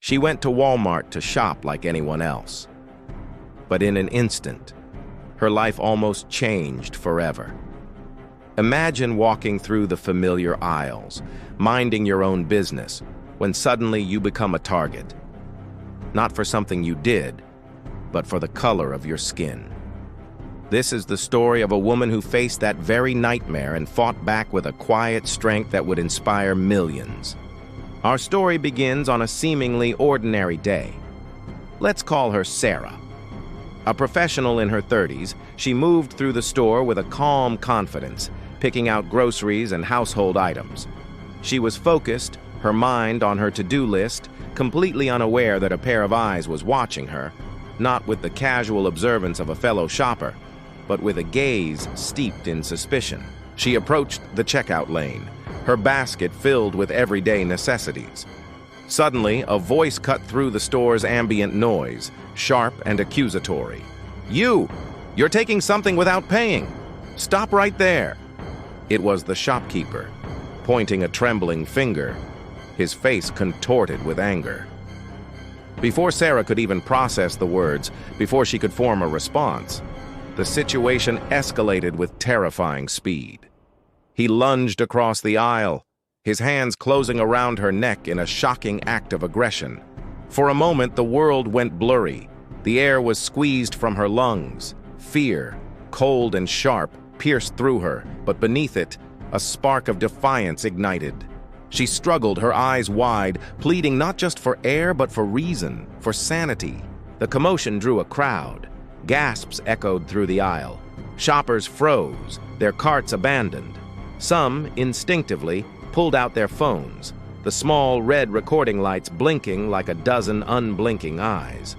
She went to Walmart to shop like anyone else. But in an instant, her life almost changed forever. Imagine walking through the familiar aisles, minding your own business, when suddenly you become a target. Not for something you did, but for the color of your skin. This is the story of a woman who faced that very nightmare and fought back with a quiet strength that would inspire millions. Our story begins on a seemingly ordinary day. Let's call her Sarah. A professional in her 30s, she moved through the store with a calm confidence, picking out groceries and household items. She was focused, her mind on her to-do list, completely unaware that a pair of eyes was watching her, not with the casual observance of a fellow shopper, but with a gaze steeped in suspicion. She approached the checkout lane, her basket filled with everyday necessities. Suddenly, a voice cut through the store's ambient noise, sharp and accusatory. You're taking something without paying. Stop right there." It was the shopkeeper, pointing a trembling finger, his face contorted with anger. Before Sarah could even process the words, before she could form a response, the situation escalated with terrifying speed. He lunged across the aisle, his hands closing around her neck in a shocking act of aggression. For a moment, the world went blurry. The air was squeezed from her lungs. Fear, cold and sharp, pierced through her, but beneath it, a spark of defiance ignited. She struggled, her eyes wide, pleading not just for air, but for reason, for sanity. The commotion drew a crowd. Gasps echoed through the aisle. Shoppers froze, their carts abandoned. Some, instinctively, pulled out their phones, the small red recording lights blinking like a dozen unblinking eyes.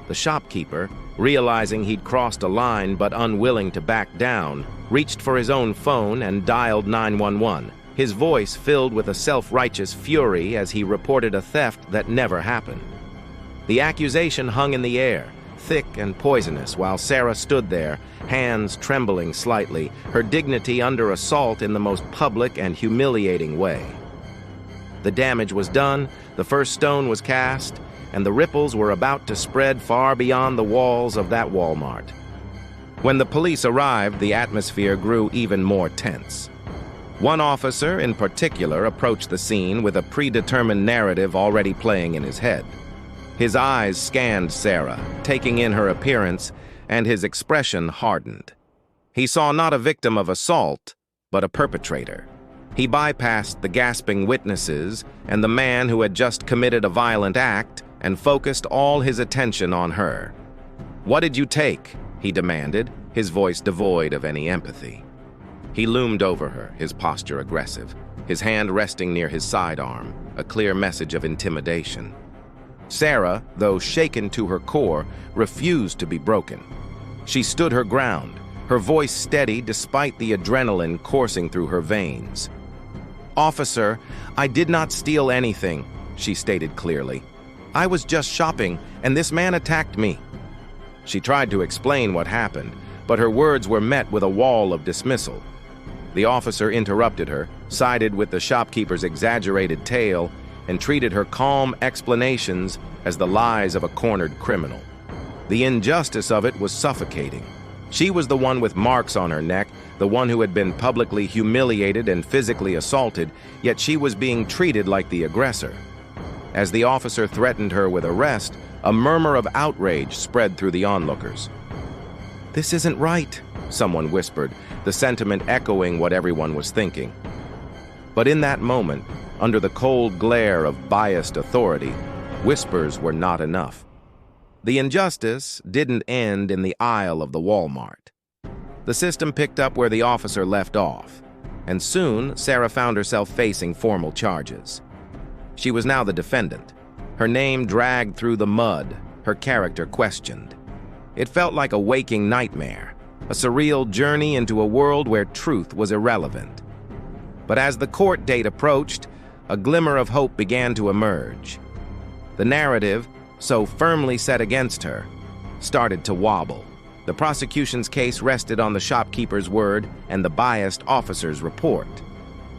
The shopkeeper, realizing he'd crossed a line but unwilling to back down, reached for his own phone and dialed 911, his voice filled with a self-righteous fury as he reported a theft that never happened. The accusation hung in the air, thick and poisonous, while Sarah stood there, hands trembling slightly, her dignity under assault in the most public and humiliating way. The damage was done, the first stone was cast, and the ripples were about to spread far beyond the walls of that Walmart. When the police arrived, the atmosphere grew even more tense. One officer in particular approached the scene with a predetermined narrative already playing in his head. His eyes scanned Sarah, taking in her appearance, and his expression hardened. He saw not a victim of assault, but a perpetrator. He bypassed the gasping witnesses and the man who had just committed a violent act and focused all his attention on her. "What did you take?" he demanded, his voice devoid of any empathy. He loomed over her, his posture aggressive, his hand resting near his sidearm, a clear message of intimidation. Sarah, though shaken to her core, refused to be broken. She stood her ground, her voice steady despite the adrenaline coursing through her veins. "Officer, I did not steal anything," she stated clearly. "I was just shopping, and this man attacked me." She tried to explain what happened, but her words were met with a wall of dismissal. The officer interrupted her, sided with the shopkeeper's exaggerated tale, and treated her calm explanations as the lies of a cornered criminal. The injustice of it was suffocating. She was the one with marks on her neck, the one who had been publicly humiliated and physically assaulted, yet she was being treated like the aggressor. As the officer threatened her with arrest, a murmur of outrage spread through the onlookers. "This isn't right," someone whispered, the sentiment echoing what everyone was thinking. But in that moment, under the cold glare of biased authority, whispers were not enough. The injustice didn't end in the aisle of the Walmart. The system picked up where the officer left off, and soon Sarah found herself facing formal charges. She was now the defendant, her name dragged through the mud, her character questioned. It felt like a waking nightmare, a surreal journey into a world where truth was irrelevant. But as the court date approached, a glimmer of hope began to emerge. The narrative, so firmly set against her, started to wobble. The prosecution's case rested on the shopkeeper's word and the biased officer's report.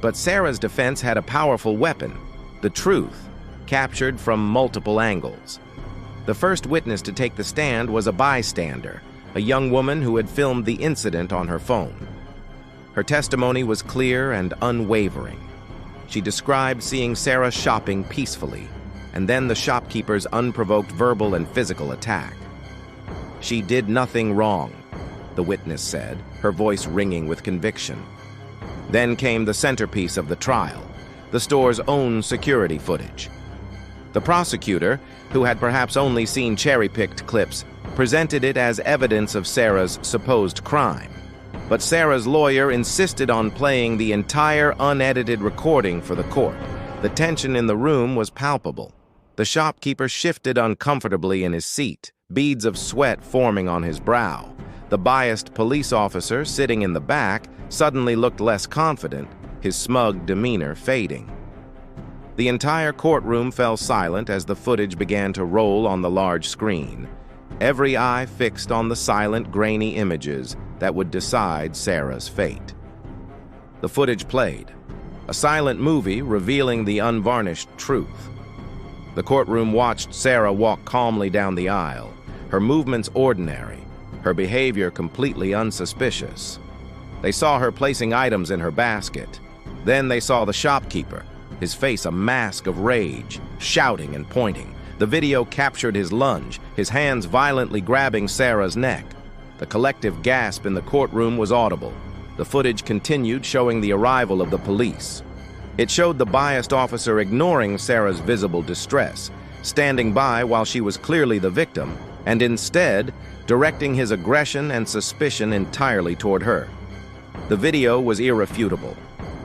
But Sarah's defense had a powerful weapon, the truth, captured from multiple angles. The first witness to take the stand was a bystander, a young woman who had filmed the incident on her phone. Her testimony was clear and unwavering. She described seeing Sarah shopping peacefully, and then the shopkeeper's unprovoked verbal and physical attack. "She did nothing wrong," the witness said, her voice ringing with conviction. Then came the centerpiece of the trial, the store's own security footage. The prosecutor, who had perhaps only seen cherry-picked clips, presented it as evidence of Sarah's supposed crime. But Sarah's lawyer insisted on playing the entire unedited recording for the court. The tension in the room was palpable. The shopkeeper shifted uncomfortably in his seat, beads of sweat forming on his brow. The biased police officer, sitting in the back, suddenly looked less confident, his smug demeanor fading. The entire courtroom fell silent as the footage began to roll on the large screen, every eye fixed on the silent, grainy images that would decide Sarah's fate. The footage played, a silent movie revealing the unvarnished truth. The courtroom watched Sarah walk calmly down the aisle, her movements ordinary, her behavior completely unsuspicious. They saw her placing items in her basket. Then they saw the shopkeeper, his face a mask of rage, shouting and pointing. The video captured his lunge, his hands violently grabbing Sarah's neck. The collective gasp in the courtroom was audible. The footage continued, showing the arrival of the police. It showed the biased officer ignoring Sarah's visible distress, standing by while she was clearly the victim, and instead directing his aggression and suspicion entirely toward her. The video was irrefutable.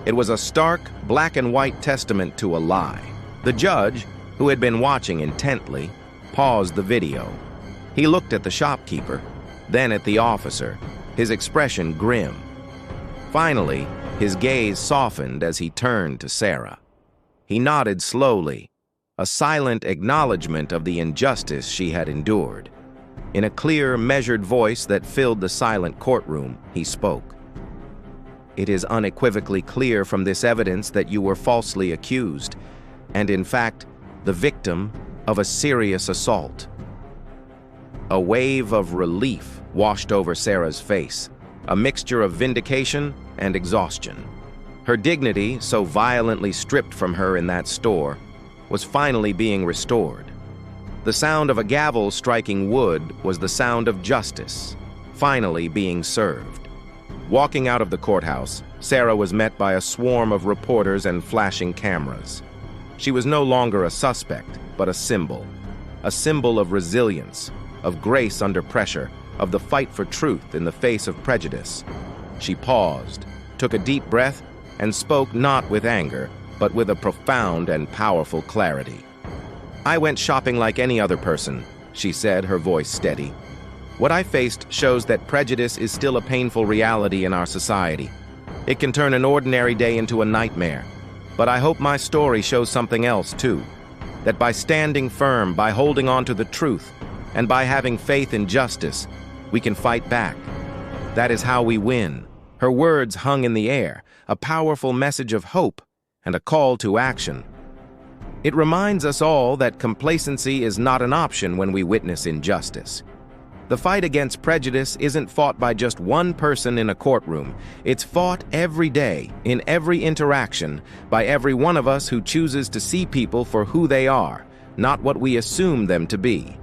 It was a stark, black-and-white testament to a lie. The judge, who had been watching intently, paused the video. He looked at the shopkeeper, then at the officer, his expression grim. Finally, his gaze softened as he turned to Sarah. He nodded slowly, a silent acknowledgement of the injustice she had endured. In a clear, measured voice that filled the silent courtroom, he spoke. "It is unequivocally clear from this evidence that you were falsely accused, and in fact, the victim of a serious assault." A wave of relief washed over Sarah's face, a mixture of vindication and exhaustion. Her dignity, so violently stripped from her in that store, was finally being restored. The sound of a gavel striking wood was the sound of justice, finally being served. Walking out of the courthouse, Sarah was met by a swarm of reporters and flashing cameras. She was no longer a suspect, but a symbol of resilience, of grace under pressure, of the fight for truth in the face of prejudice. She paused, took a deep breath, and spoke not with anger, but with a profound and powerful clarity. "I went shopping like any other person," she said, her voice steady. "What I faced shows that prejudice is still a painful reality in our society. It can turn an ordinary day into a nightmare. But I hope my story shows something else, too. That by standing firm, by holding on to the truth, and by having faith in justice, we can fight back. That is how we win." Her words hung in the air, a powerful message of hope and a call to action. It reminds us all that complacency is not an option when we witness injustice. The fight against prejudice isn't fought by just one person in a courtroom. It's fought every day, in every interaction, by every one of us who chooses to see people for who they are, not what we assume them to be.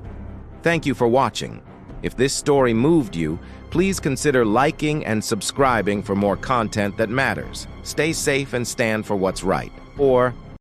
Thank you for watching. If this story moved you, please consider liking and subscribing for more content that matters. Stay safe and stand for what's right. Or